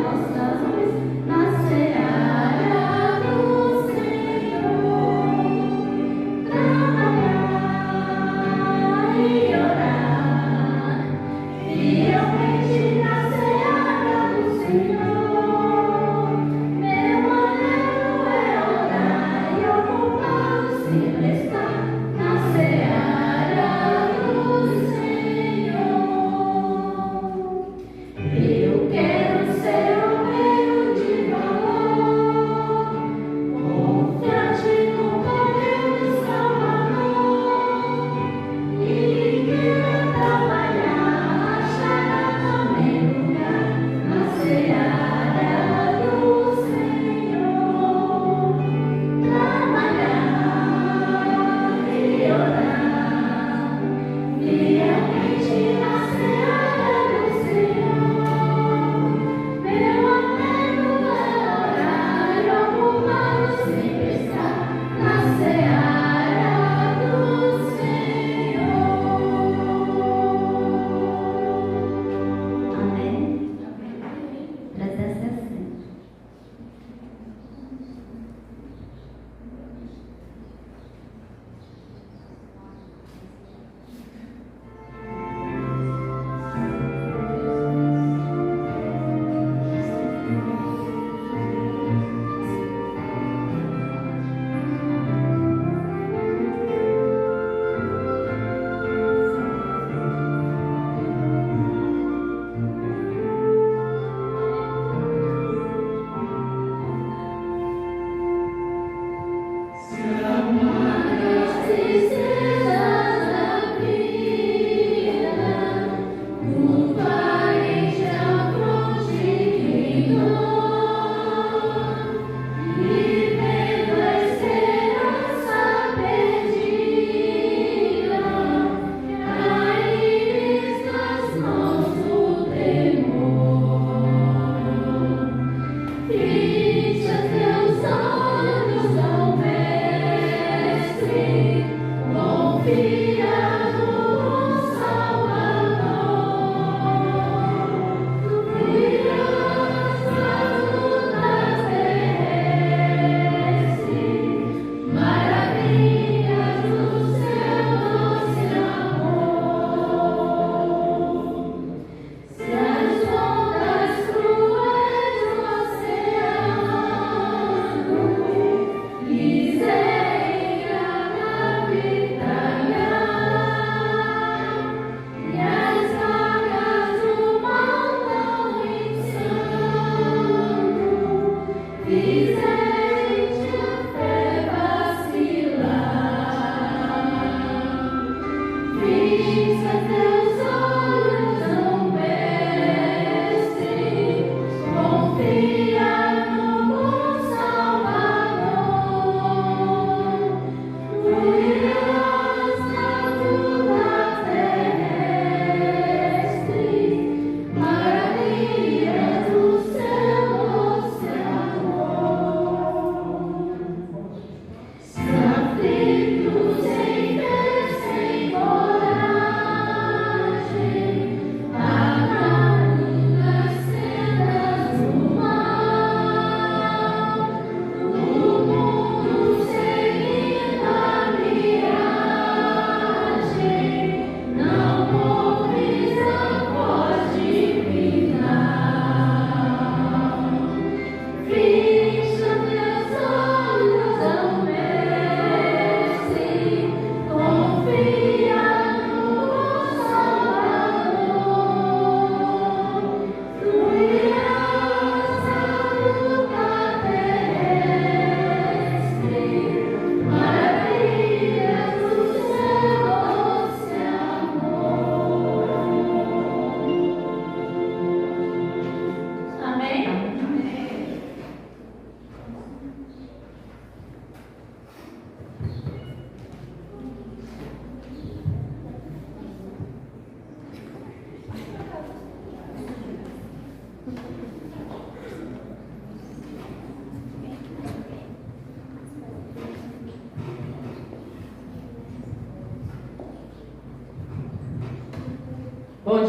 Nossa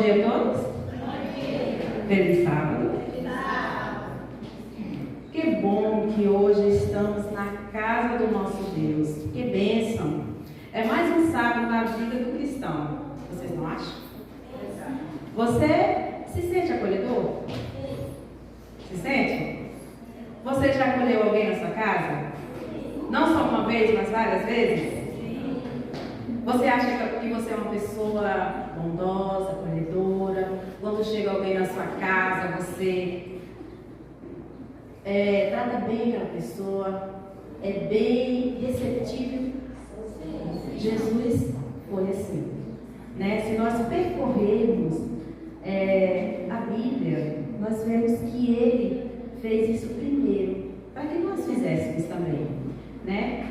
dia a todos. Feliz sábado. Que bom que hoje estamos na casa do nosso Deus. Que bênção. É mais um sábado na vida do cristão. Vocês não acham? Você se sente acolhedor? Se sente? Você já acolheu alguém na sua casa? Não só uma vez, mas várias vezes? Você acha que você é uma pessoa bondosa, acolhedora? Quando chega alguém na sua casa, você trata bem aquela pessoa? É bem receptível? Jesus foi assim, né? Se nós percorrermos a Bíblia, nós vemos que ele fez isso primeiro, para que nós fizéssemos também, né?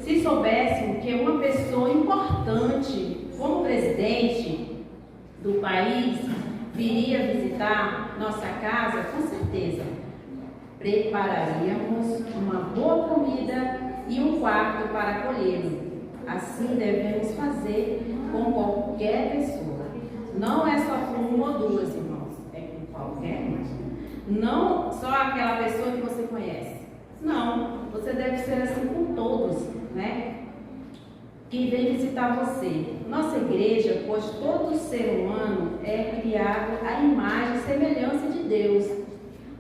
Se soubéssemos que uma pessoa importante, como presidente do país, viria visitar nossa casa, com certeza prepararíamos uma boa comida e um quarto para acolhê-lo. Assim devemos fazer com qualquer pessoa. Não é só com uma ou duas, irmãos, é com qualquer uma. Não só aquela pessoa que você conhece. Não, você deve ser assim com todos, né? Que vem visitar você. Nossa igreja, pois todo ser humano é criado à imagem e semelhança de Deus.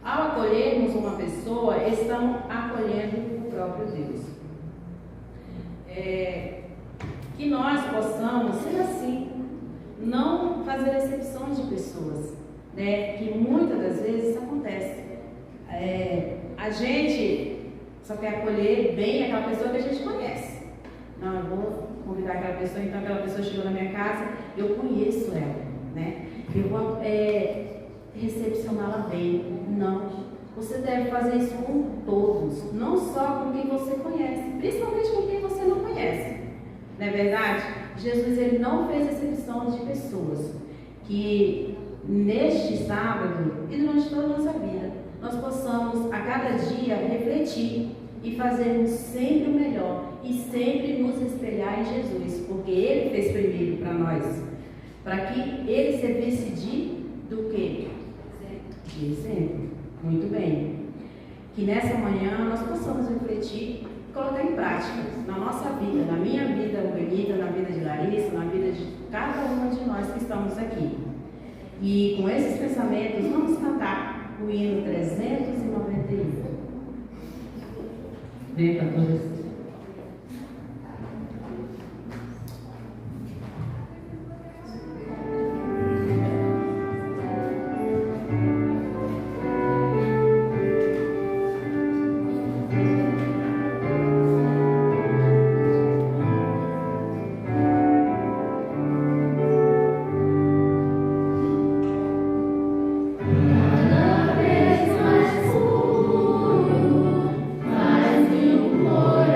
Ao acolhermos uma pessoa, estamos acolhendo o próprio Deus. Que nós possamos ser assim, não fazer exceções de pessoas, né? Que muitas das vezes isso acontece. A gente só quer acolher bem aquela pessoa que a gente conhece. Não, eu vou convidar aquela pessoa, então aquela pessoa chegou na minha casa, eu conheço ela, né? Eu vou recepcioná-la bem. Não. Você deve fazer isso com todos, não só com quem você conhece, principalmente com quem você não conhece. Não é verdade? Jesus, ele não fez exceção de pessoas. Que neste sábado e durante toda a nossa vida, nós possamos a cada dia refletir e fazermos sempre o melhor e sempre nos espelhar em Jesus, porque ele fez primeiro para nós, para que ele servisse do quê? De exemplo. Muito bem. Que nessa manhã nós possamos refletir e colocar em prática na nossa vida, na minha vida, Benita, na vida de Larissa, na vida de cada uma de nós que estamos aqui. E com esses pensamentos vamos cantar o hino 391. Vem para todos. Cada vez mais puro, mais de um coração.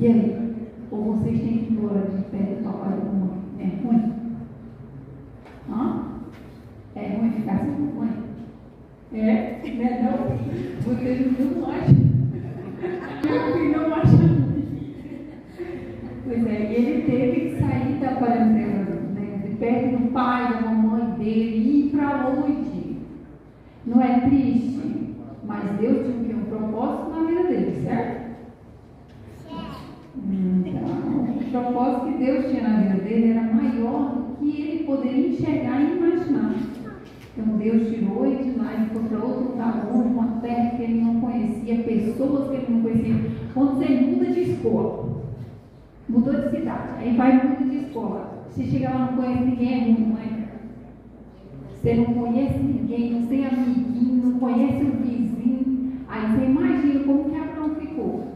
E aí? Ou vocês têm que ir embora de perto do papai e da mamãe? É ruim? Hã? É ruim ficar sem mamãe? É? Né não? Vocês não acham? Meu filho não acha ruim. Pois é, e ele teve que sair da parentela, né? De perto do pai, da mamãe dele, e ir para longe. Não é triste? Mas Deus tinha um propósito na vida dele, certo? Então, o propósito que Deus tinha na vida dele era maior do que ele poderia enxergar e imaginar. Então Deus tirou ele de lá e foi para outro lugar longe, uma terra que ele não conhecia, pessoas que ele não conhecia. Quando você muda de escola, mudou de cidade, aí vai e muda de escola. Você chega lá e não conhece ninguém, é ruim, não é? Você não conhece ninguém, não tem amiguinho, não conhece o vizinho. Aí você imagina como que Abraão ficou.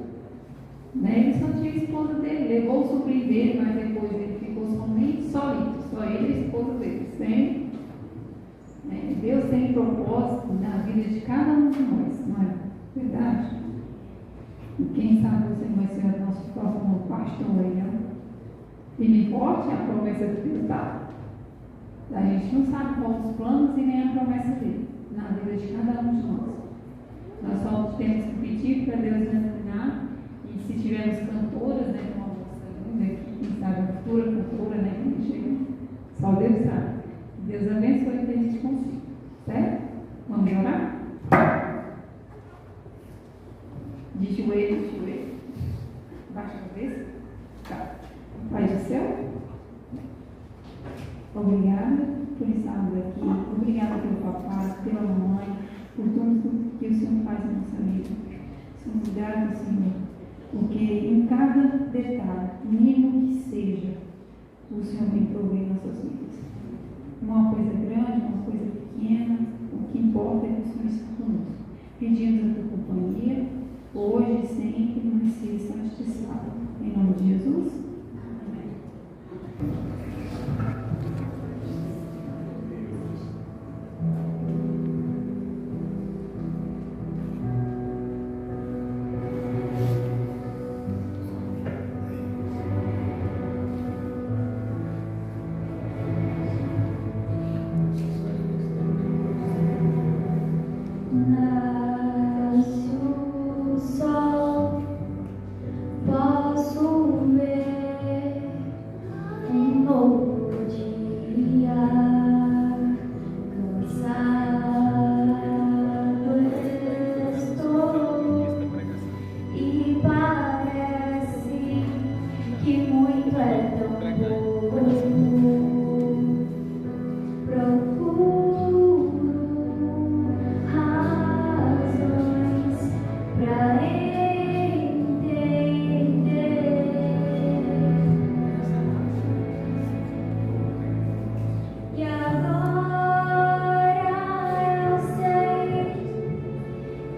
Né? Ele só tinha a esposa dele, levou o sobrinho dele, mas depois ele ficou somente solito, só ele e a esposa dele, sempre. Né? Deus tem propósito na vida de cada um de nós, não é verdade? E quem sabe você não vai ser o nosso próximo pastor aí, não? E me importe a promessa de Deus, tá? A gente não sabe quais os planos e nem a promessa dele na vida de cada um de nós. Nós só temos que pedir para Deus nos ensinar. E se tivermos cantoras, né, como a moça linda aqui, quem sabe a futura cantora, né, que chega, só Deus sabe. Deus abençoe que a gente consiga, certo? Vamos orar? De joelho, de joelho. Baixa a cabeça. Tá. Pai do céu, obrigada por estarmos aqui. Obrigada pelo papai, pela mamãe, por tudo que o Senhor faz na nossa vida. Somos gratos, Senhor, porque em cada detalhe, mínimo que seja, o Senhor vem prover em nossas vidas. Uma coisa grande, uma coisa pequena, o que importa é que o Senhor está conosco. Pedimos a tua companhia, hoje e sempre, no sexta neste sábado. Em nome de Jesus. Amém.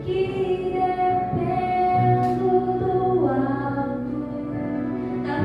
Que dependo do alto, da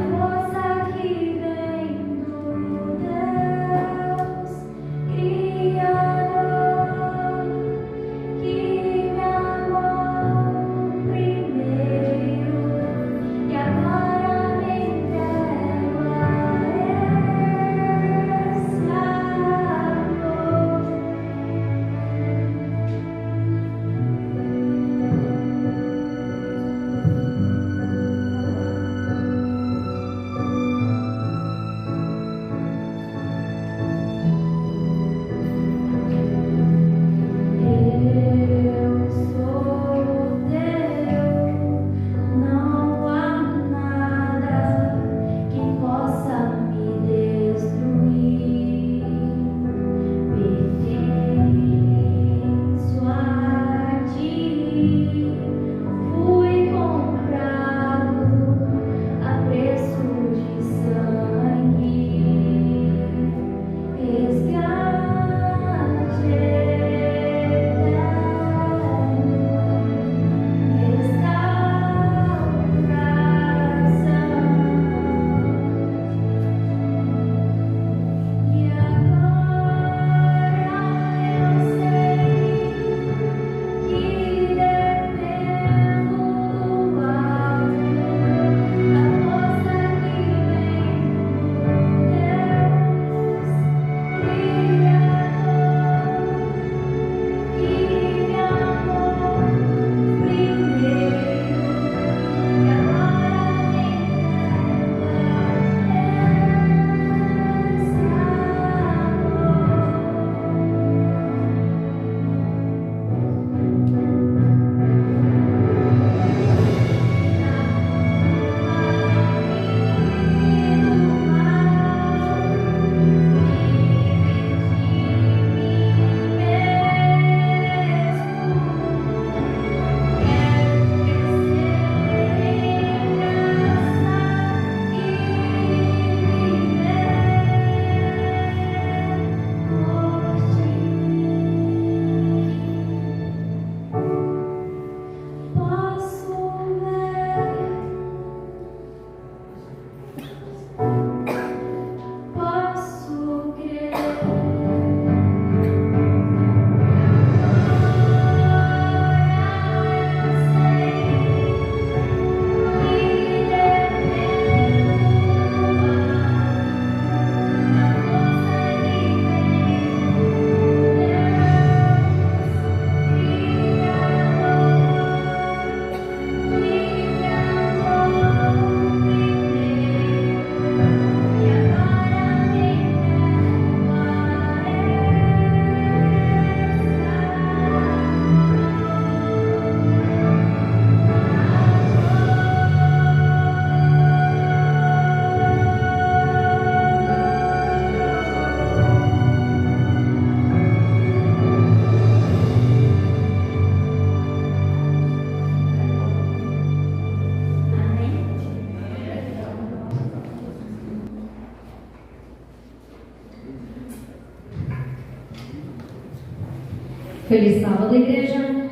Feliz sábado, igreja.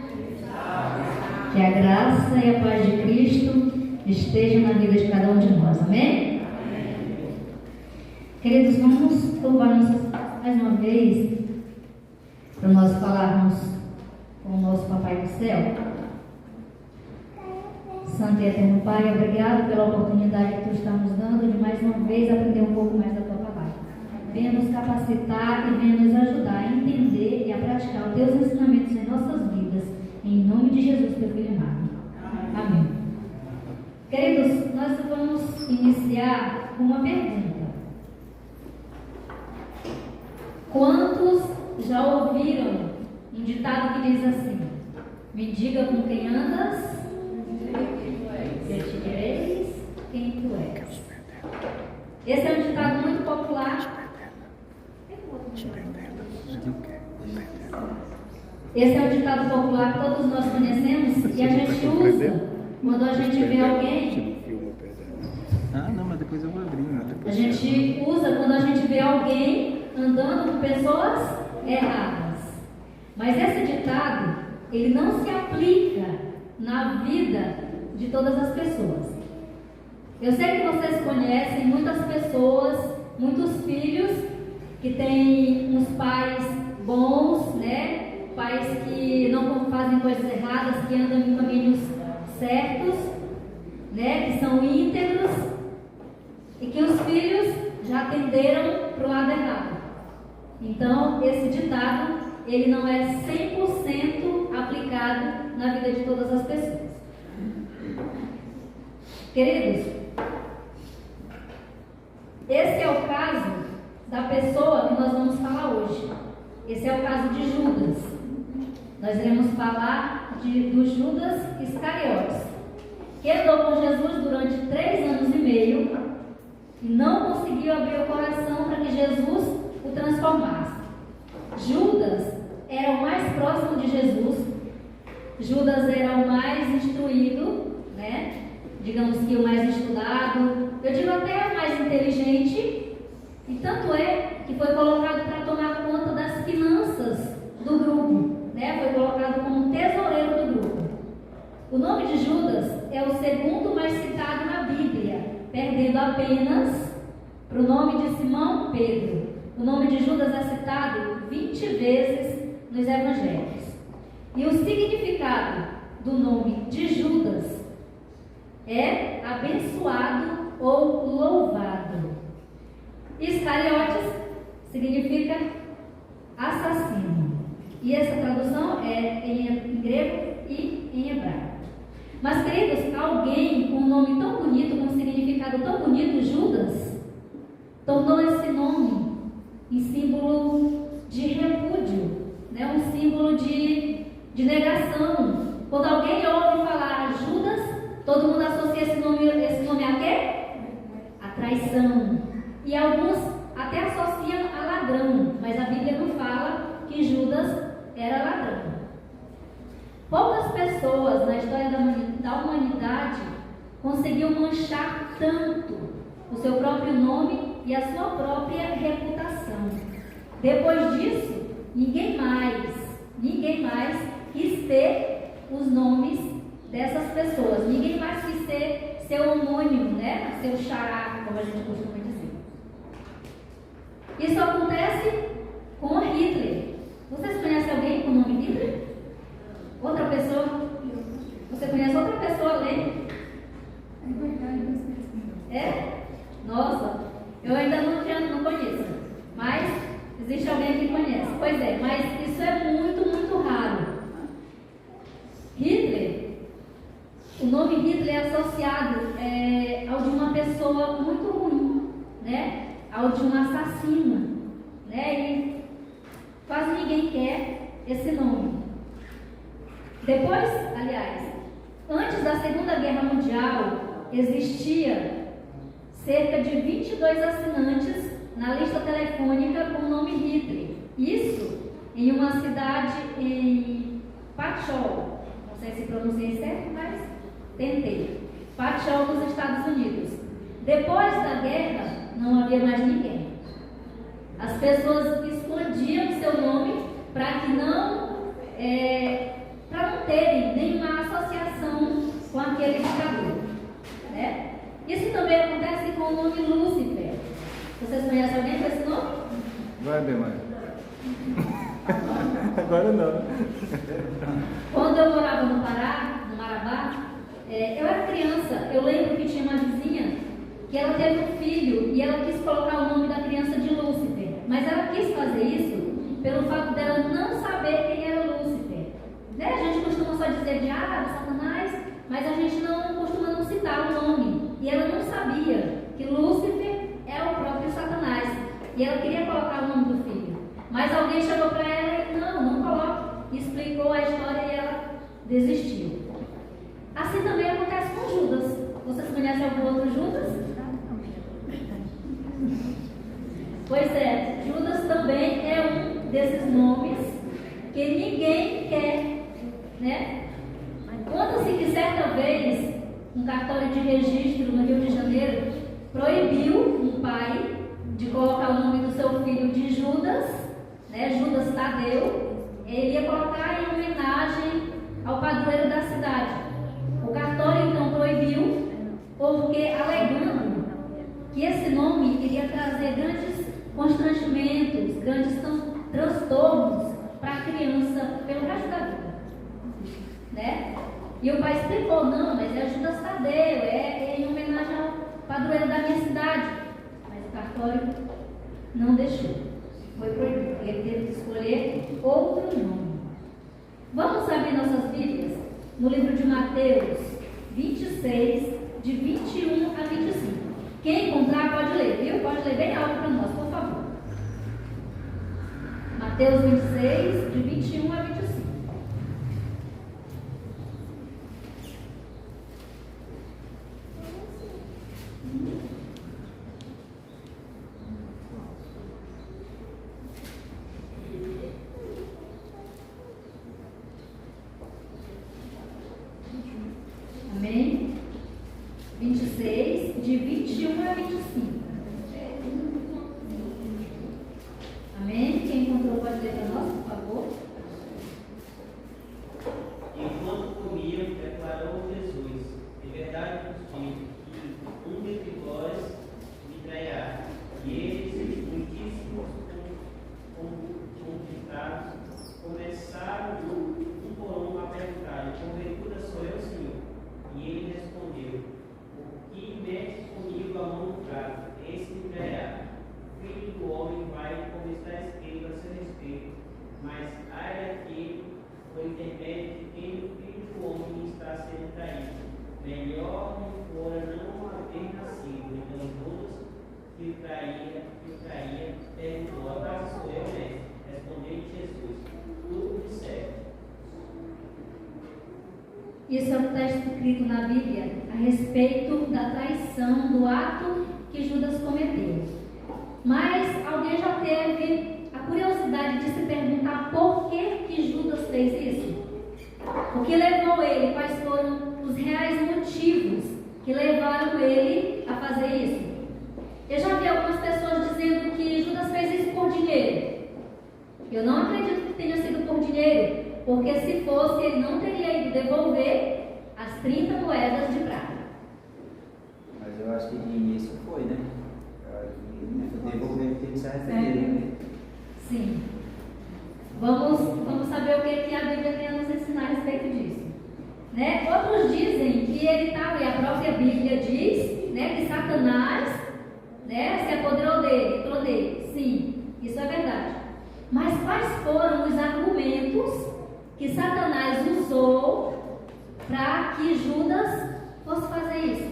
Que a graça e a paz de Cristo estejam na vida de cada um de nós. Amém? Queridos, vamos louvar mais uma vez para nós falarmos com o nosso Papai do Céu. Santo e Eterno Pai, obrigado pela oportunidade que Tu está nos dando de mais uma vez aprender um pouco mais da Tua palavra. Venha nos capacitar e venha nos ajudar a entender e a praticar os Teus ensinamentos em nossas vidas. Em nome de Jesus, Teu Filho amado. Amém. Queridos, nós vamos iniciar com uma pergunta. Quantos já ouviram um ditado que diz assim: me diga com quem andas, e eu te direis quem tu és. Esse é um ditado muito popular. Esse é um ditado popular que todos nós conhecemos e a gente usa quando a gente vê alguém. Ah, não, mas depois eu vou abrir. A gente usa quando a gente vê alguém andando com pessoas erradas. Mas esse ditado, ele não se aplica na vida de todas as pessoas. Eu sei que vocês conhecem muitas pessoas, muitos filhos que têm uns pais bons, né? Pais que não fazem coisas erradas, que andam em caminhos certos, né? Que são íntegros, e que os filhos já tenderam para o lado errado. Então, esse ditado, ele não é 100% aplicado na vida de todas as pessoas. Queridos, esse é o caso da pessoa que nós vamos falar hoje. Esse é o caso de Judas. Nós iremos falar do Judas Iscariotes, que andou com Jesus durante 3 anos e meio e não conseguiu abrir o coração para que Jesus o transformasse. Judas era o mais próximo de Jesus. Judas era o mais instruído, né? Digamos que o mais estudado, eu digo até o mais inteligente, e tanto é que foi colocado para tomar conta das finanças do grupo, né? Foi colocado como tesoureiro do grupo. O nome de Judas é o segundo mais citado na Bíblia, perdendo apenas para o nome de Simão Pedro. O nome de Judas é citado 20 vezes nos evangelhos. E o significado do nome de Judas é abençoado ou louvado. Iscariotes significa assassino. E essa tradução é em grego e em hebraico. Mas, queridos, alguém com um nome tão bonito, com um significado tão bonito, Judas, tornou esse nome em símbolo de repúdio, né? Um símbolo de negação. Quando alguém ouve falar Judas, todo mundo associa esse nome a quê? A traição. E alguns até associam a ladrão, mas a Bíblia não fala que Judas era ladrão. Poucas pessoas na história da humanidade conseguiu manchar tanto o seu próprio nome e a sua própria reputação. Depois disso, ninguém mais quis ter os nomes dessas pessoas. Ninguém mais quis ser seu homônimo, né? Seu xará, como a gente costuma dizer. Isso acontece com Hitler. Vocês conhecem alguém com o nome Hitler? Outra pessoa? Você conhece outra pessoa além? É? Nossa, eu ainda não conheço. Mas existe alguém que conhece. Pois é, mas isso é muito, muito raro. Hitler, o nome Hitler é associado ao de uma pessoa muito ruim, né? Ao de um assassino, né? E quase ninguém quer esse nome. Depois, aliás, antes da Segunda Guerra Mundial, existia cerca de 22 assinantes na lista telefônica com o nome Hitler. Isso em uma cidade em Pachol. Não sei se pronunciei certo, mas tentei. Pachol, nos Estados Unidos. Depois da guerra, não havia mais ninguém. As pessoas escondiam seu nome para que não para não terem nenhuma associação com aquele ditador, né? Isso também acontece com o nome Lúcifer. Vocês conhecem alguém com esse nome? Vai, Demar. Agora não. Quando eu morava no Pará, no Marabá, eu era criança, eu lembro que tinha uma vizinha que ela teve um filho e ela quis colocar o nome da criança de Lúcifer, mas ela quis fazer isso pelo fato dela não saber quem era Lúcifer, né? A gente costuma só dizer de Satanás, mas a gente não costuma não citar o nome, e ela não sabia que Lúcifer é o próprio Satanás, e ela queria colocar o nome do filho, mas alguém chegou para ela e não coloque, explicou a história e ela desistiu. Assim também acontece com Judas. Vocês conhecem algum outro Judas? Pois é, Judas também é um desses nomes que ninguém quer, né? Conta-se que certa vez um cartório de registro no Rio de Janeiro proibiu um pai de colocar o nome do seu filho de Judas, né? Judas Tadeu. Ele ia colocar em homenagem ao padroeiro da cidade. O cartório então proibiu, porque alegando que esse nome iria trazer grandes constrangimentos, grandes transtornos para a criança pelo resto da vida, né? E o pai explicou: não, mas é Judas Tadeu, é em homenagem ao padroeiro da minha cidade. Mas o cartório não deixou, foi proibido, ele teve que escolher outro nome. Vamos abrir nossas Bíblias no livro de Mateus 26, de 21 a 25. Quem encontrar pode ler, viu? Pode ler bem alto para nós, por favor. Mateus 26, de 21 a 25. Amém? 26, de 21 a 25. Amém? Quem encontrou pode ler para nós, por favor. Enquanto comiam, declarou Jesus: de verdade vos digo que um de vós me trairá. E eles, muitíssimos conquistados, começaram um por um a perguntar: porventura sou eu, Senhor? E ele respondeu: o que metes comigo a mão no prato? Esse me trairá. O filho do homem vai, como está escrito a seu respeito, mas ai daquele por intermédio de quem o filho do homem está sendo traído. Melhor me fora não haver nascido. Então Judas, que o traía, perguntou: acaso sou eu, mestre? Respondeu Jesus: tu disseste. Isso é o que está escrito na Bíblia a respeito da traição, do ato que Judas cometeu. Mas alguém já teve a curiosidade de se perguntar por que Judas fez isso? O que levou ele? Quais foram os reais motivos que levaram ele a fazer isso? Eu já vi algumas pessoas dizendo que Judas fez isso por dinheiro. Eu não acredito que tenha sido por dinheiro, porque se fosse, ele não teria ido devolver as 30 moedas de prata. Mas eu acho que de início foi, né? Devolver porque ele se arrependeu, né? Sim. Vamos saber o que a Bíblia tem a nos ensinar a respeito disso. Né? Outros dizem que ele estava, e a própria Bíblia diz, né, que Satanás, né, se apoderou dele, entrou nele. Sim, isso é verdade. Mas quais foram os argumentos que Satanás usou para que Judas fosse fazer isso,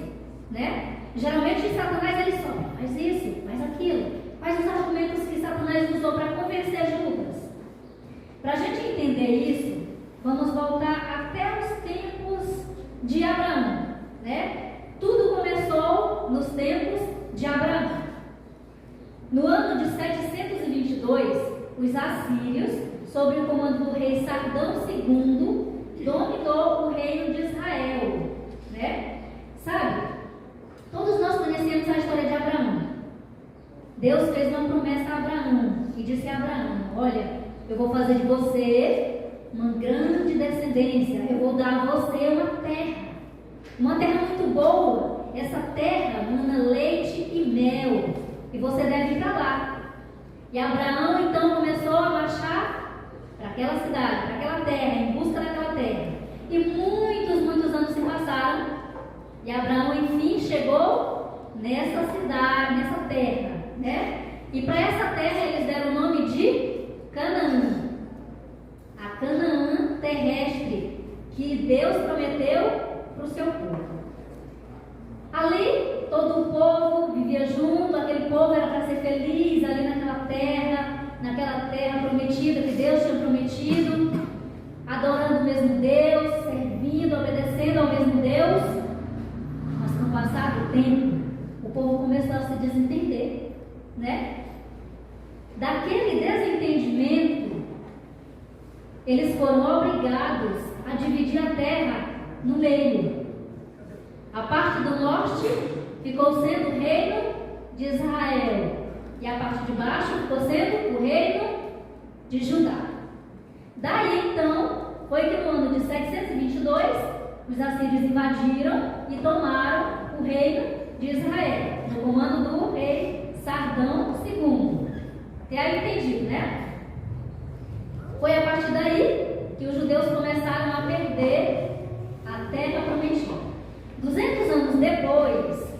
né? Geralmente Satanás ele só faz isso, faz aquilo. Quais os argumentos que Satanás usou para convencer Judas? Para a gente entender isso, vamos voltar até os tempos de Abraão, né? Tudo começou nos tempos de Abraão. No ano de 722, os assírios, sob o comando do rei Sardão II, dominou o reino de Israel, né? Sabe? Todos nós conhecemos a história de Abraão. Deus fez uma promessa a Abraão e disse a Abraão: olha, eu vou fazer de você uma grande descendência, eu vou dar a você uma terra muito boa. Essa terra mana leite e mel, e você deve ir para lá. E Abraão então começou a marchar para aquela cidade, para aquela terra, em busca daquela terra. E muitos anos se passaram, e Abraão enfim chegou nessa cidade, nessa terra, né? E para essa terra eles deram o nome de Canaã, a Canaã terrestre, que Deus prometeu para o seu povo. Ali todo o povo vivia junto, aquele povo era para ser feliz ali naquela terra prometida que Deus tinha prometido, adorando o mesmo Deus, servindo, obedecendo ao mesmo Deus. Mas com o passar do tempo, o povo começou a se desentender, né? Daquele desentendimento, eles foram obrigados a dividir a terra no meio. A parte do norte ficou sendo o reino de Israel, e a parte de baixo ficou sendo o reino de Judá. Daí então, foi que no ano de 722, os assírios invadiram e tomaram o reino de Israel, no comando do rei Sardão II. Até aí entendido, né? Foi a partir daí que os judeus começaram a perder a terra prometida. 200 anos depois,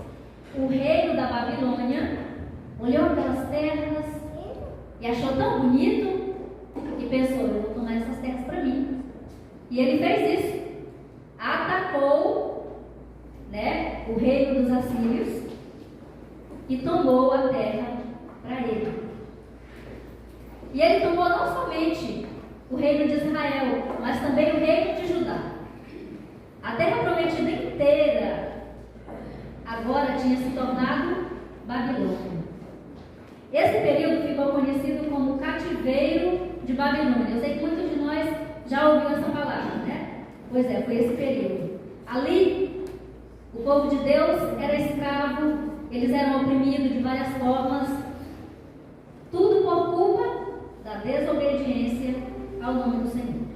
o reino da Babilônia olhou aquelas terras e achou tão bonito e pensou: eu vou tomar essas terras para mim. E ele fez isso. Atacou, né, o reino dos assírios e tomou a terra para ele. E ele tomou não somente o reino de Israel, mas também o reino de Judá. A terra prometida inteira agora tinha se tornado Babilônia. Esse período ficou conhecido como cativeiro de Babilônia. Eu sei que muitos de nós já ouviram essa palavra, né? Pois é, foi esse período. Ali, o povo de Deus era escravo, eles eram oprimidos de várias formas, tudo por culpa da desobediência ao nome do Senhor.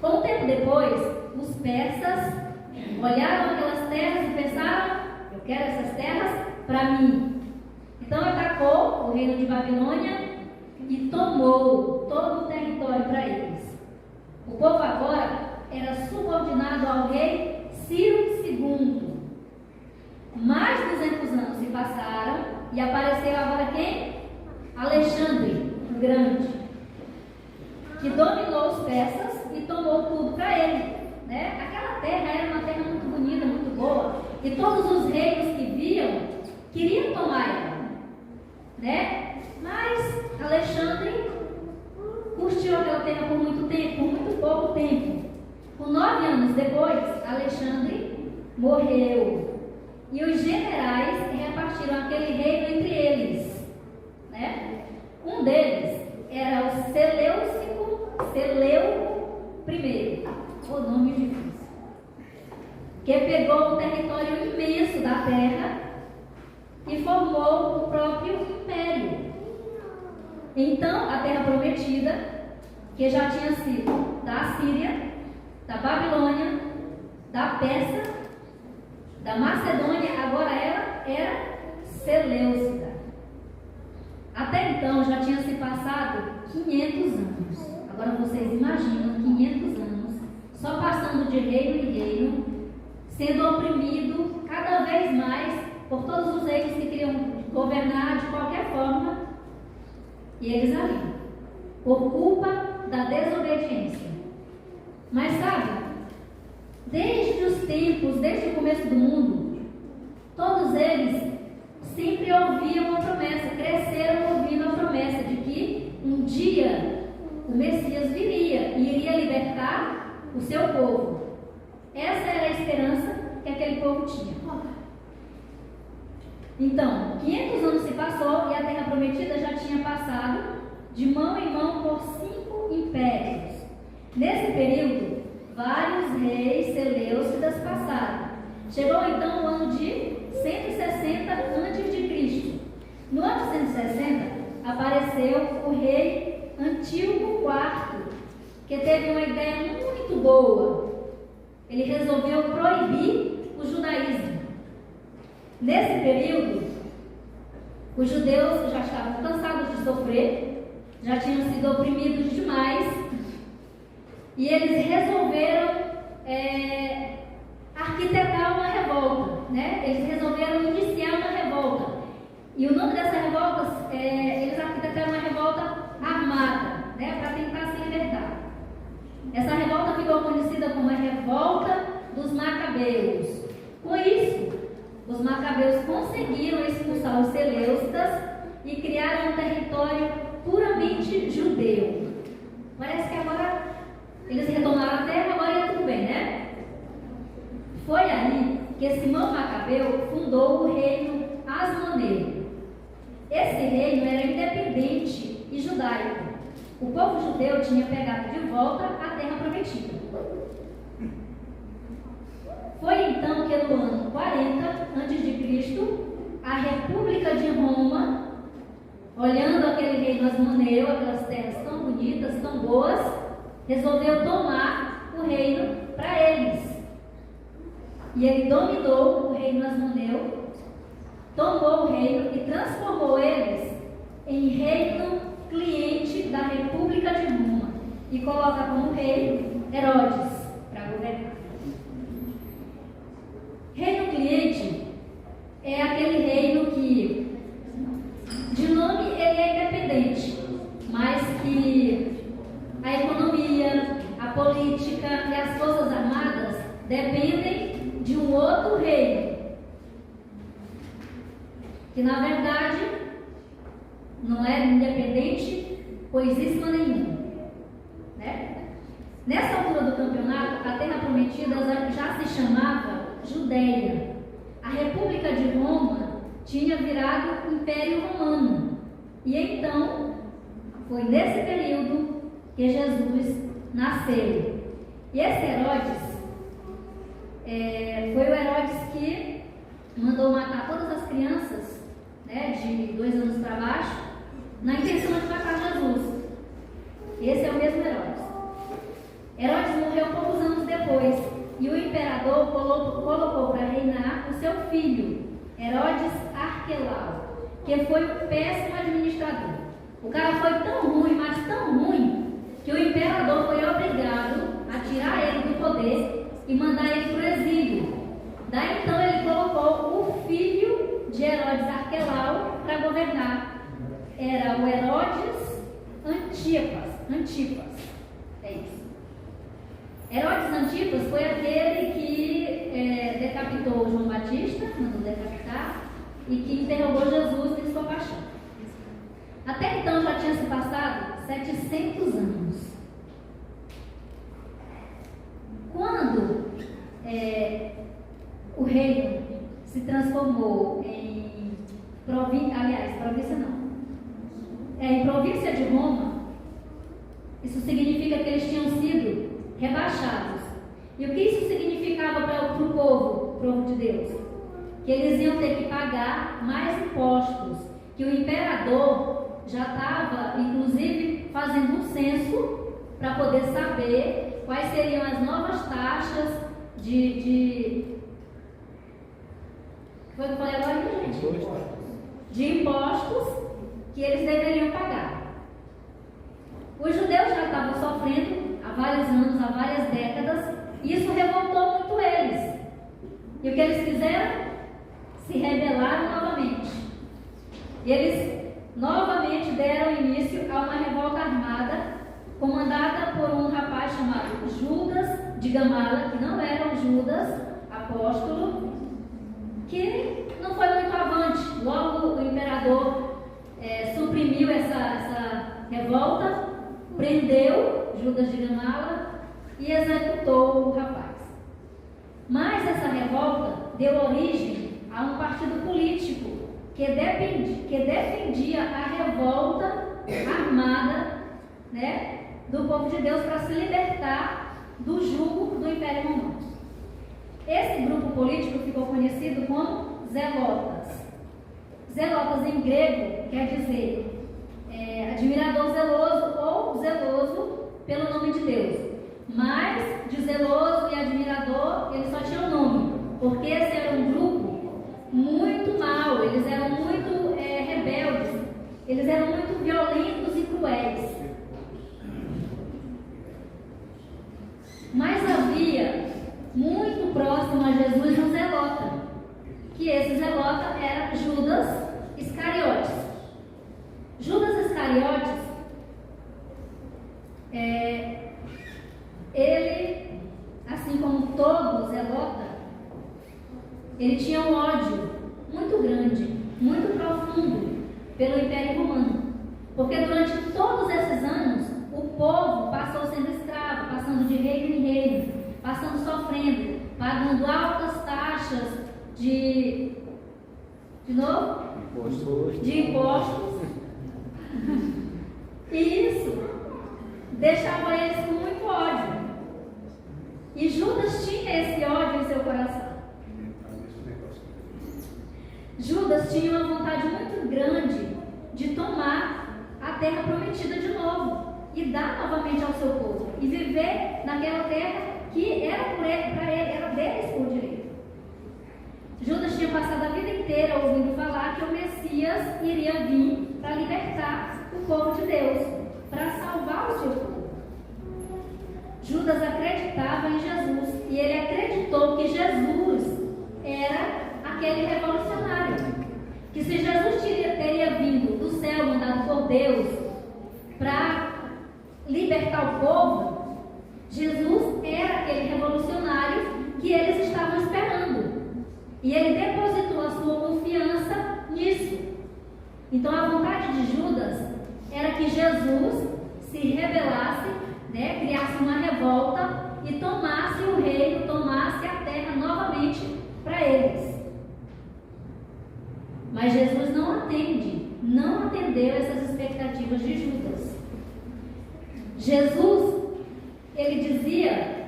Com o tempo depois, os persas olharam aquelas terras e pensaram: eu quero essas terras para mim. Então atacou o reino de Babilônia e tomou todo o território para eles. O povo agora era subordinado ao rei Ciro II. Mais de 200 anos se passaram e apareceu agora quem? Alexandre o Grande, que dominou os persas e tomou tudo para ele, né? Aquela terra era uma terra muito bonita, muito boa, e todos os reinos que viam queriam tomar ela, né? Mas Alexandre curtiu aquela terra por muito tempo, por muito pouco tempo. Com 9 anos depois, Alexandre morreu e os generais repartiram aquele reino entre eles, né? Um deles era o Seleuco I, o nome difícil, que pegou um território imenso da terra e formou o próprio império. Então, a terra prometida, que já tinha sido da Síria, da Babilônia, da Pérsia, da Macedônia, agora ela era Seleucida. Até então já tinha se passado 500 anos. Agora vocês imaginam 500 anos, só passando de reino em reino, sendo oprimido cada vez mais por todos os reinos que queriam governar de qualquer forma, e eles ali, por culpa da desobediência. Mas sabe, desde os tempos, desde o começo do mundo, todos eles sempre ouviam a promessa, cresceram ouvindo a promessa de que um dia o Messias viria e iria libertar o seu povo. Essa era a esperança que aquele povo tinha. Então, 500 anos se passou e a terra prometida já tinha passado de mão em mão por 5 impérios. Nesse período, vários reis seleucidas passaram. Chegou então o ano de 160 a.C. No ano 160, apareceu o rei Antíoco IV, que teve uma ideia muito boa. Ele resolveu proibir o judaísmo. Nesse período, os judeus já estavam cansados de sofrer, já tinham sido oprimidos demais, e eles resolveram arquitetar uma revolta, né? Eles resolveram iniciar uma revolta. E o nome dessa revolta, eles arquitetaram uma revolta armada, né? Para tentar se libertar. Essa revolta ficou conhecida como a Revolta dos Macabeus. Com isso, os macabeus conseguiram expulsar os seleucidas e criaram um território puramente judeu. Parece que agora eles retomaram a terra, agora ia tudo bem, né? Foi aí que Simão Macabeu fundou o reino Asmoneu. Esse reino era independente e judaico. O povo judeu tinha pegado de volta a terra prometida. Foi então que no ano 40 a.C., a República de Roma, olhando aquele reino Asmoneu, aquelas terras tão bonitas, tão boas, resolveu tomar o reino para eles. E ele dominou o reino Asmoneu, tomou o reino e transformou eles em reino cliente da República de Roma e coloca como rei Herodes para governar. Reino cliente é aquele reino que, de nome, ele é independente, mas que a economia, a política e as forças armadas dependem de um outro reino, que na verdade não é independente coisíssima nenhuma, né? Nessa altura do campeonato, a Terra Prometida já se chamava Judéia. A República de Roma tinha virado Império Romano. E então, foi nesse período que Jesus nasceu. E esse Herodes foi o Herodes que mandou matar todas as crianças, né, de 2 anos para baixo, na intenção de matar Jesus. Esse é o mesmo Herodes. Herodes morreu poucos anos depois, e o imperador colocou para reinar o seu filho, Herodes Arquelau, que foi um péssimo administrador. O cara foi tão ruim, mas tão ruim, que o imperador foi obrigado a tirar ele do poder e mandar ele para o exílio. Daí então ele colocou o filho de Herodes Arquelau para governar. Era o Herodes Antipas. É isso. Herodes Antipas foi aquele que decapitou João Batista, mandou decapitar, e que interrogou Jesus em sua paixão. Até então já tinha se passado 700 anos. Quando o reino se transformou em província de Roma, isso significa que eles tinham sido rebaixados. E o que isso significava para o povo de Deus? Que eles iam ter que pagar mais impostos, que o imperador já estava, inclusive, fazendo um censo para poder saber quais seriam as novas taxas foi o que eu falei agora, gente? De impostos que eles deveriam pagar. Os judeus já estavam sofrendo há vários anos, há várias décadas, e isso revoltou muito eles. E o que eles fizeram? Se rebelaram novamente. E eles novamente deram início a uma revolta armada, comandada por um rapaz chamado Judas de Gamala, que não era o Judas apóstolo, que não foi muito avante. Logo o imperador suprimiu essa revolta, prendeu Judas de Gamala e executou o rapaz. Mas essa revolta deu origem a um partido político que defendia a revolta armada, né, do povo de Deus para se libertar do jugo do Império Romano. Esse grupo político ficou conhecido como Zelotas. Zelotas em grego quer dizer admirador zeloso ou zeloso pelo nome de Deus. Mas de zeloso e admirador, ele só tinha o nome, porque esse era um grupo muito mau, eles eram muito rebeldes, eles eram muito violentos e cruéis. Mas havia muito próximo a Jesus um zelota, que esse zelota era Judas Iscariotes. Judas Iscariotes, ele, assim como todo zelota, ele tinha um ódio muito grande, muito profundo pelo Império Romano, porque durante todos esses anos o povo passou sendo escravo, passando de reino em reino, passando sofrendo, pagando altas taxas de novo? De impostos. E isso deixava eles com muito ódio. E Judas tinha esse ódio em seu coração. Judas tinha uma vontade muito grande de tomar a terra prometida de novo e dar novamente ao seu povo e viver naquela terra que era para ele, era deles por direito. Judas tinha passado a vida inteira ouvindo falar que o Messias iria vir para libertar o povo de Deus, para salvar o seu povo. Judas acreditava em Jesus e ele acreditou que Jesus era aquele revolucionário, que se Jesus teria vindo do céu, mandado por Deus para libertar o povo, Jesus era aquele revolucionário que eles estavam esperando. E ele depositou a sua confiança nisso. Então a vontade de Judas era que Jesus se rebelasse, criasse uma revolta e tomasse o reino, tomasse a terra novamente para eles. Mas Jesus não atendeu essas expectativas de Judas. Jesus, ele dizia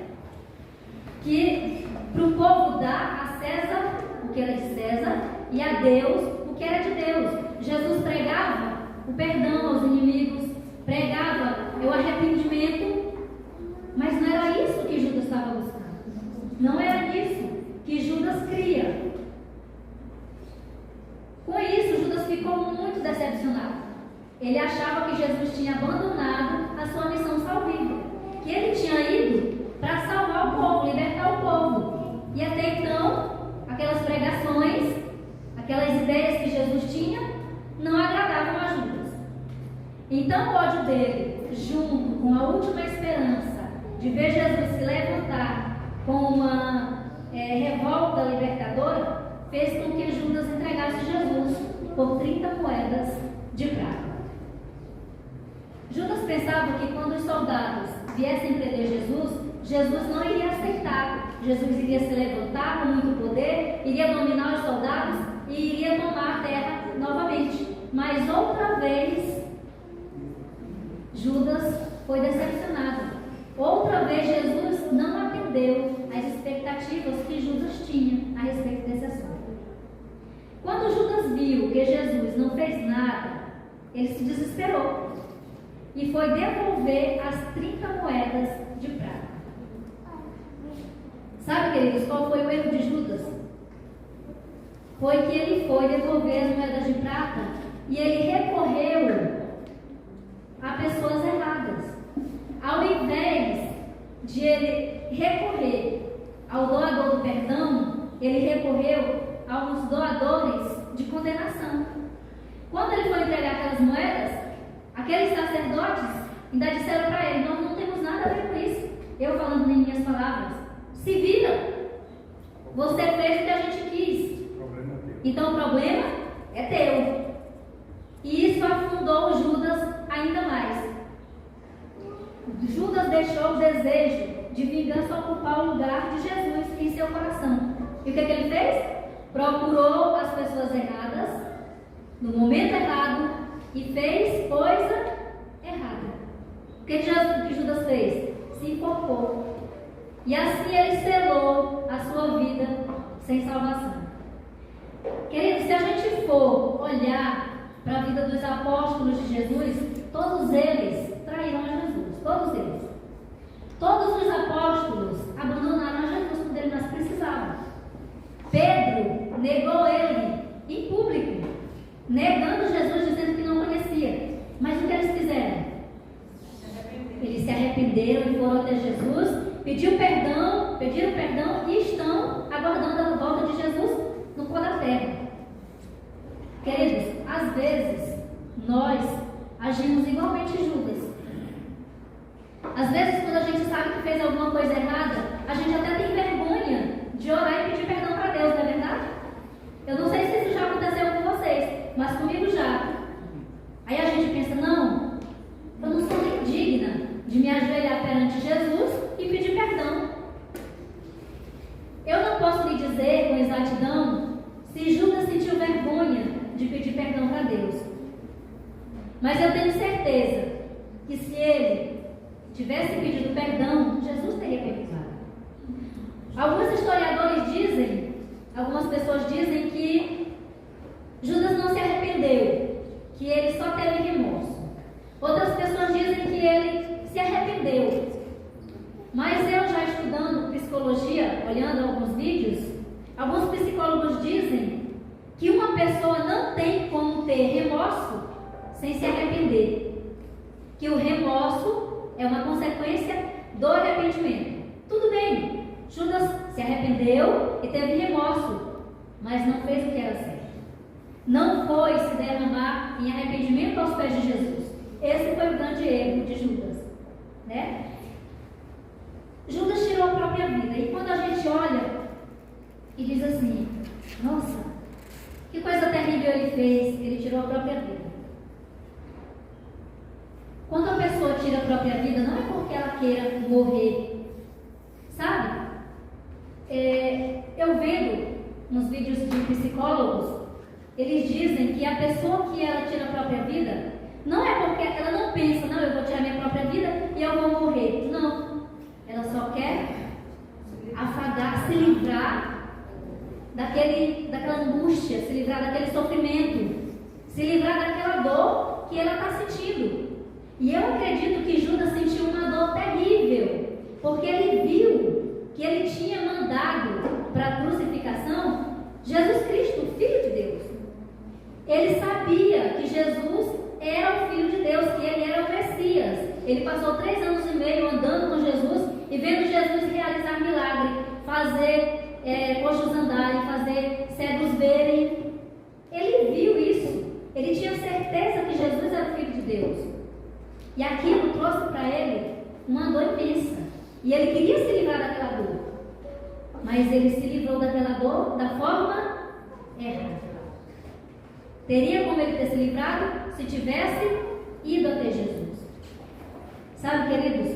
que para o povo dar a César o que era de César e a Deus o que era de Deus. Jesus pregava o perdão aos inimigos, pregava o arrependimento, mas não era isso que Judas estava buscando. Não era nisso que Judas cria. Com isso, Judas ficou muito decepcionado. Ele achava que Jesus tinha abandonado a sua missão salvífica, que ele tinha ido para salvar o povo, libertar o povo. E até então, aquelas pregações, aquelas ideias que Jesus tinha, não agradavam a Judas. Então o ódio dele, junto com a última esperança de ver Jesus se levantar com uma revolta libertadora, fez com que Judas entregasse Jesus por 30 moedas de prata. Judas pensava que quando os soldados viessem prender Jesus não iria aceitar. Jesus iria se levantar com muito poder, iria dominar os soldados e iria tomar a terra novamente. Mas outra vez, Judas foi decepcionado. Outra vez, Jesus não atendeu às expectativas que Judas tinha a respeito desse assunto. Quando Judas viu que Jesus não fez nada, ele se desesperou e foi devolver as 30 moedas de prata. Sabe, queridos, qual foi o erro de Judas? Foi que ele foi devolver as moedas de prata e ele recorreu a pessoas erradas. Ao invés de ele recorrer ao doador do perdão, ele recorreu aos doadores de condenação. Quando ele foi entregar aquelas moedas, aqueles sacerdotes ainda disseram para ele: nós não temos nada a ver com isso. Eu falando em minhas palavras: se vira, você fez o que a gente quis, então o problema é teu. E isso afundou Judas ainda mais. Judas deixou o desejo de vingança ocupar o lugar de Jesus em seu coração. E o que ele fez? Procurou as pessoas erradas no momento errado e fez coisa errada. O que Judas fez? Se enforcou. E assim ele selou a sua vida sem salvação. Queridos, se a gente for olhar para a vida dos apóstolos de Jesus, todos eles traíram a Jesus, todos eles. Todos os apóstolos abandonaram Jesus quando ele mais precisava. Pedro negou ele em público, negando Jesus, dizendo que não conhecia. Mas o que eles fizeram? Eles se arrependeram e foram até Jesus, pediram perdão e estão aguardando a volta de Jesus no pó da terra. Queridos, às vezes nós agimos igualmente Judas. Às vezes, quando a gente sabe que fez alguma coisa errada, a gente até tem vergonha de orar e pedir perdão para Deus, não é verdade? Eu não sei se isso já aconteceu com vocês, mas comigo já. Aí a gente pensa, não, eu não sou nem digna de me ajoelhar perante Jesus e pedir perdão. Eu não posso lhe dizer com exatidão se Judas sentiu vergonha de pedir perdão para Deus. Mas eu tenho certeza que se ele tivesse pedido perdão, Jesus teria perdoado. Alguns historiadores dizem, algumas pessoas dizem que Judas não se arrependeu, que ele só teve remorso. Outras pessoas dizem que ele se arrependeu. Mas eu já estudando psicologia, olhando alguns vídeos, alguns psicólogos dizem que uma pessoa não tem como ter remorso sem se arrepender. Que o remorso é uma consequência do arrependimento. Tudo bem, Judas se arrependeu e teve remorso, mas não fez o que era certo. Não foi se derramar em arrependimento aos pés de Jesus. Esse foi o grande erro de Judas, né? Judas tirou a própria vida. E quando a gente olha e diz assim, nossa, que coisa terrível ele fez, ele tirou a própria vida. Quando a pessoa tira a própria vida, não é porque ela queira morrer, sabe? Eu vendo nos vídeos de psicólogos, eles dizem que a pessoa que ela tira a própria vida, não é porque ela não pensa, não, eu vou tirar minha própria vida e eu vou morrer. Não, ela só quer afagar, se livrar daquela angústia, se livrar daquele sofrimento, se livrar daquela dor que ela está sentindo. E eu acredito que Judas sentiu uma dor terrível, porque ele viu que ele tinha mandado para a crucificação Jesus Cristo, o Filho de Deus. Ele sabia que Jesus era o Filho de Deus, que ele era o Messias. Ele passou 3 anos e meio andando com Jesus e vendo Jesus realizar milagre, fazer coxos andarem, fazer cegos verem. Ele viu isso. Ele tinha certeza que Jesus era o Filho de Deus. E aquilo trouxe para ele uma dor imensa. E ele queria se livrar daquela dor. Mas ele se livrou daquela dor da forma errada. Teria como ele ter se livrado se tivesse ido até Jesus. Sabe, queridos?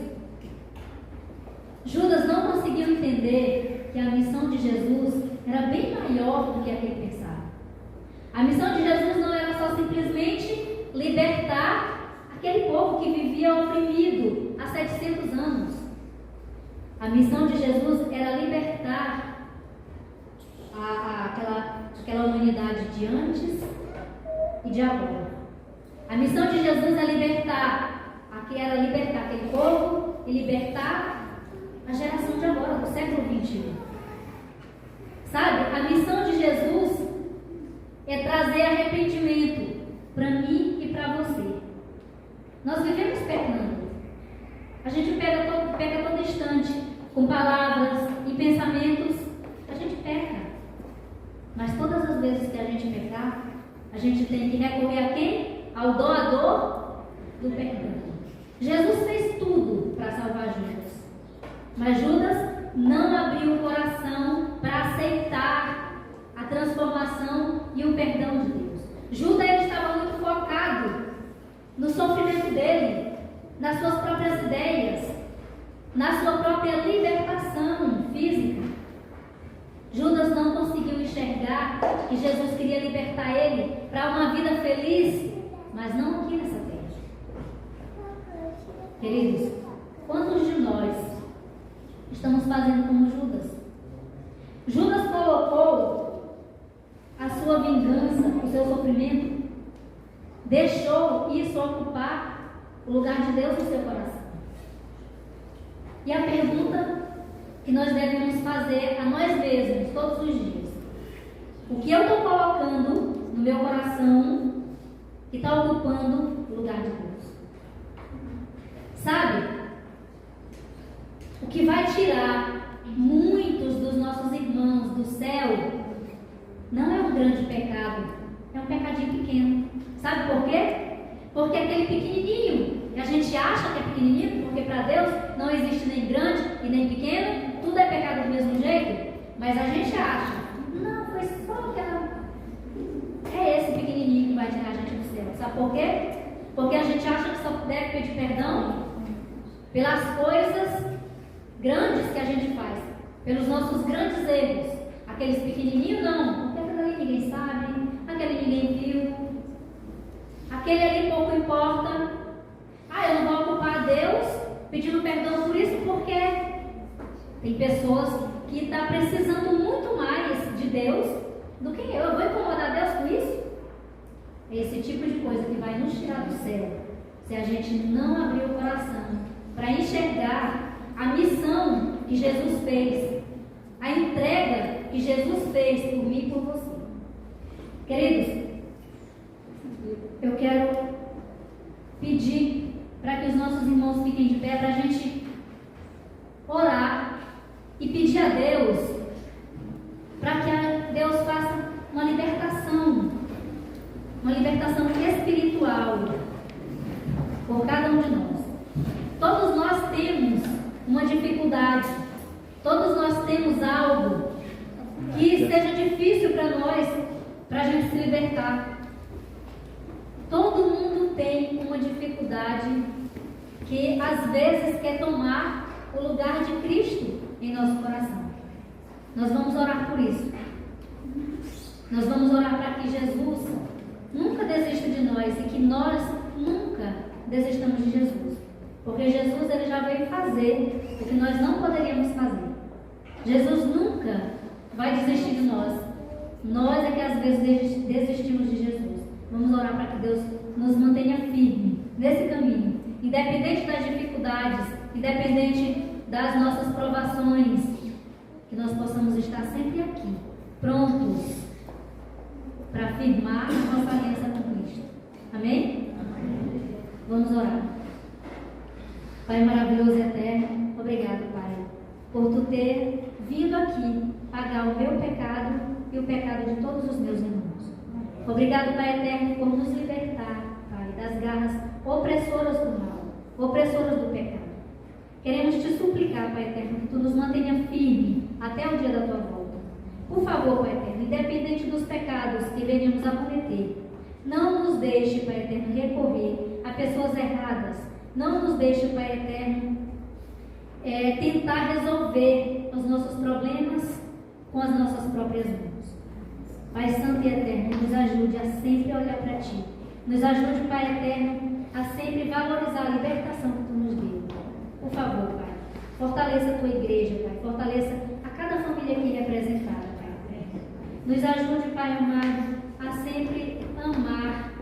Judas não conseguiu entender que a missão de Jesus era bem maior do que ele pensava. A missão de Jesus não era só simplesmente libertar aquele povo que vivia oprimido há 700 anos. A missão de Jesus era libertar aquela humanidade de antes e de agora. A missão de Jesus é libertar aquele povo e libertar a geração de agora, do século 21. Sabe, a missão de Jesus é trazer arrependimento para mim e para você. Nós vivemos pecando. A gente peca todo instante, com palavras e pensamentos, a gente peca. Mas todas as vezes que a gente pecar, a gente tem que recorrer a quem? Ao doador do perdão. Jesus fez tudo para salvar Judas. Mas Judas não abriu o coração para aceitar a transformação e o perdão de Deus. Judas ele estava muito focado no sofrimento dele, nas suas próprias ideias, na sua própria libertação física. Judas não conseguiu enxergar que Jesus queria libertar ele para uma vida feliz, mas não aqui nessa terra. Queridos, quantos de nós estamos fazendo como Judas? Judas colocou a sua vingança, o seu sofrimento, deixou isso ocupar o lugar de Deus no seu coração. E a pergunta que nós devemos fazer a nós mesmos todos os dias: o que eu estou colocando no meu coração que está ocupando o lugar de Deus? Sabe? O que vai tirar muitos dos nossos irmãos do céu não é um grande pecado, é um pecadinho pequeno. Sabe por quê? Porque aquele pequenininho, que a gente acha que é pequenininho, porque para Deus não existe nem grande e nem pequeno, tudo é pecado do mesmo jeito, mas a gente acha, não, foi só aquela... É esse pequenininho que vai tirar a gente do céu. Sabe por quê? Porque a gente acha que só deve pedir perdão pelas coisas grandes que a gente faz, pelos nossos grandes erros. Aqueles pequenininhos não, porque aquele ali ninguém sabe, aquele ninguém viu, aquele ali pouco importa. Ah, eu não vou ocupar Deus pedindo perdão por isso, porque tem pessoas que estão precisando muito mais de Deus do que eu. Eu vou incomodar Deus com isso? É esse tipo de coisa que vai nos tirar do céu, se a gente não abrir o coração para enxergar a missão que Jesus fez, a entrega que Jesus fez por mim e por você. Queridos, eu quero pedir para que os nossos irmãos fiquem de pé, para a gente orar e pedir a Deus para que Deus faça uma libertação espiritual por cada um de nós. Todos nós temos uma dificuldade, todos nós temos algo que seja difícil para nós, para a gente se libertar. Todo mundo tem uma dificuldade que às vezes quer tomar o lugar de Cristo em nosso coração. Nós vamos orar por isso. Nós vamos orar para que Jesus nunca desista de nós e que nós nunca desistamos de Jesus. Porque Jesus, ele já veio fazer o que nós não poderíamos fazer. Jesus nunca vai desistir de nós. Nós é que às vezes desistimos de Jesus. Vamos orar para que Deus nos mantenha firme nesse caminho, independente das dificuldades, independente das nossas provações, que nós possamos estar sempre aqui, prontos para firmar nossa aliança com Cristo. Amém? Amém. Vamos orar. Pai maravilhoso e eterno, obrigado, Pai, por Tu ter vindo aqui pagar o meu pecado e o pecado de todos os meus irmãos. Obrigado, Pai eterno, por nos libertar, Pai, das garras opressoras do mal, opressoras do pecado. Queremos Te suplicar, Pai eterno, que Tu nos mantenha firme até o dia da Tua volta. Por favor, Pai eterno, independente dos pecados que venhamos a cometer, não nos deixe, Pai eterno, recorrer a pessoas erradas. Não nos deixe, Pai eterno, tentar resolver os nossos problemas com as nossas próprias mãos. Pai Santo e Eterno, nos ajude a sempre olhar para Ti. Nos ajude, Pai Eterno, a sempre valorizar a libertação que Tu nos deu. Por favor, Pai, fortaleça a Tua igreja, Pai. Fortaleça a cada família aqui representada, Pai Eterno. Nos ajude, Pai amado, a sempre amar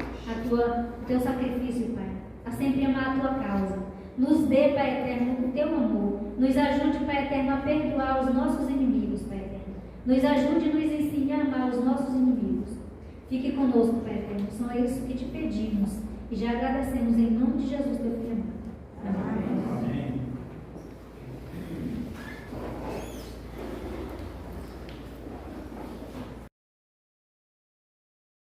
o Teu sacrifício, Pai. A sempre amar a Tua causa. Nos dê, Pai Eterno, o Teu amor. Nos ajude, Pai Eterno, a perdoar os nossos inimigos, Pai Eterno. Nos ajude e nos ensine a amar os nossos inimigos. Fique conosco, Pai Eterno. São isso que Te pedimos e já agradecemos em nome de Jesus.